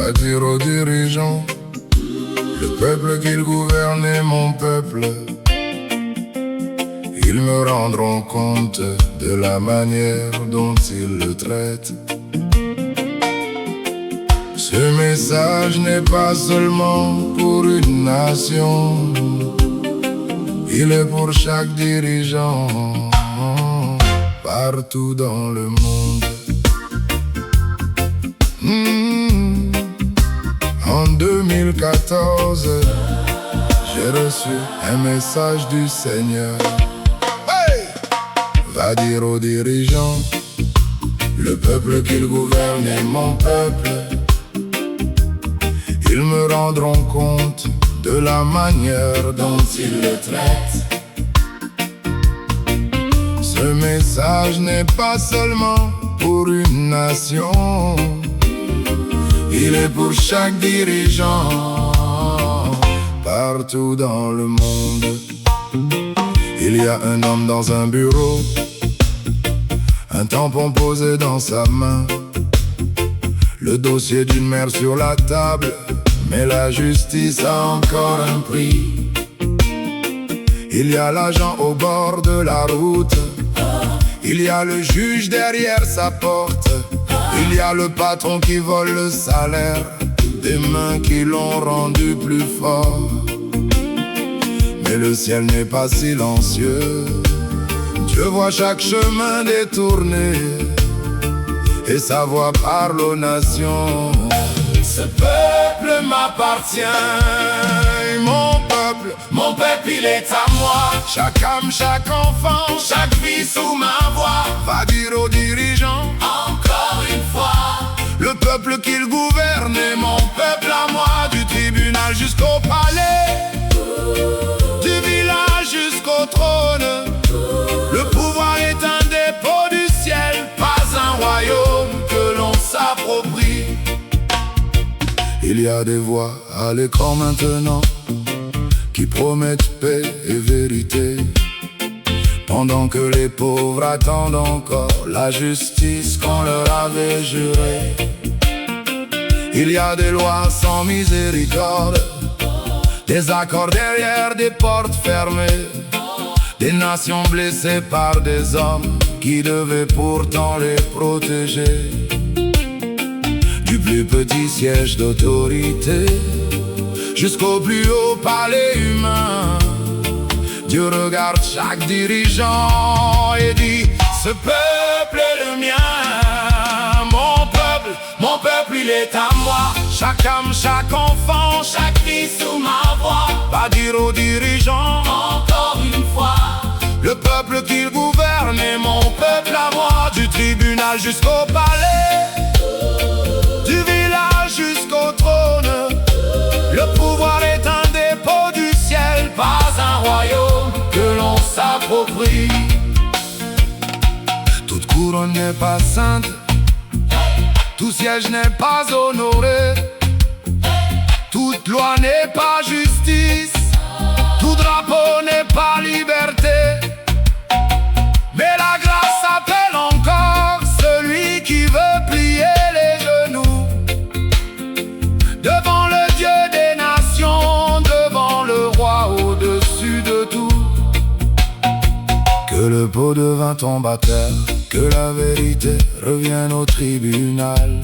Va dire aux dirigeants, le peuple qu'ils gouvernent est mon peuple. Ils me rendront compte de la manière dont ils le traitent. Ce message n'est pas seulement pour une nation, il est pour chaque dirigeant, partout dans le monde. En 2014, j'ai reçu un message du Seigneur. Va dire aux dirigeants, le peuple qu'ils gouvernent est mon peuple. Ils me rendront compte de la manière dont ils le traitent. Ce message n'est pas seulement pour une nation, il est pour chaque dirigeant, partout dans le monde. Il y a un homme dans un bureau, un tampon posé dans sa main, le dossier d'une mère sur la table, mais la justice a encore un prix. Il y a l'agent au bord de la route, il y a le juge derrière sa porte, il y a le patron qui vole le salaire des mains qui l'ont rendu plus fort. Mais le ciel n'est pas silencieux, Dieu voit chaque chemin détourné et sa voix parle aux nations. Ce peuple m'appartient, mon peuple il est à moi. Chaque âme, chaque enfant, chaque vie sous ma voix. Va dire aux dirigeants, encore une fois, le peuple qu'il gouverne est mon peuple à moi. Du tribunal jusqu'au palais, du village jusqu'au trône, le pouvoir est un dépôt du ciel, pas un royaume que l'on s'approprie. Il y a des voix à l'écran maintenant qui promettent paix et vérité, pendant que les pauvres attendent encore la justice qu'on leur avait jurée. Il y a des lois sans miséricorde, des accords derrière des portes fermées, des nations blessées par des hommes qui devaient pourtant les protéger. Du plus petit siège d'autorité jusqu'au plus haut palais humain, Dieu regarde chaque dirigeant et dit, ce peuple est le mien. Mon peuple il est à moi. Chaque âme, chaque enfant, chaque vie sous ma voix. Va dire aux dirigeants, encore une fois, le peuple qu'il gouverne est mon peuple à moi. Du tribunal jusqu'au palais, du village jusqu'au trône, le pouvoir est un dépôt du ciel, pas un royaume que l'on s'approprie. Toute couronne n'est pas sainte, tout siège n'est pas honoré, toute loi n'est pas justice, tout drapeau n'est pas liberté. Mais la grâce appelle encore celui qui veut plier les genoux devant le Dieu des nations, devant le roi au-dessus de tout. Que le pot de vin tombe à terre, que la vérité revienne au tribunal,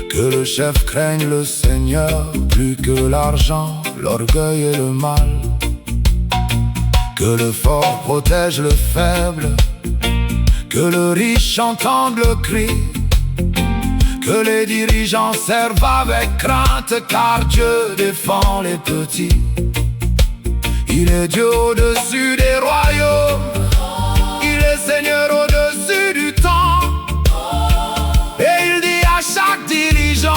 que le chef craigne le Seigneur plus que l'argent, l'orgueil et le mal. Que le fort protège le faible, que le riche entende le cri, que les dirigeants servent avec crainte, car Dieu défend les petits. Il est Dieu au-dessus des royaumes, il est Seigneur au-dessus du temps, et il dit à chaque dirigeant,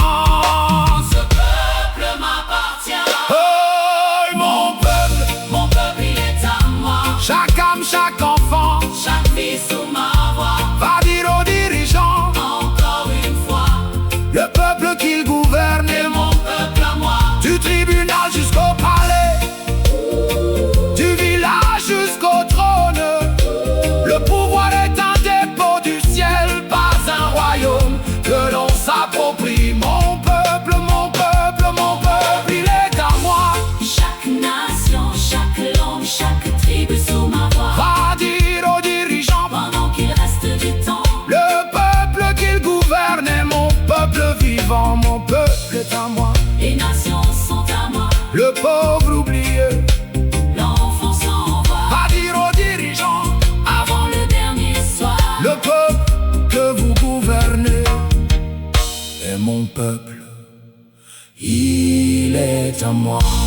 ce peuple m'appartient. Oh, mon peuple il est à moi. Chaque âme, chaque enfant, chaque vie sous ma voix. Va dire aux dirigeants, encore une fois, le peuple qu'il gouverne est mon peuple à moi. Du tribunal jusqu'au palais, du village jusqu'au trône, le pouvoir est à moi.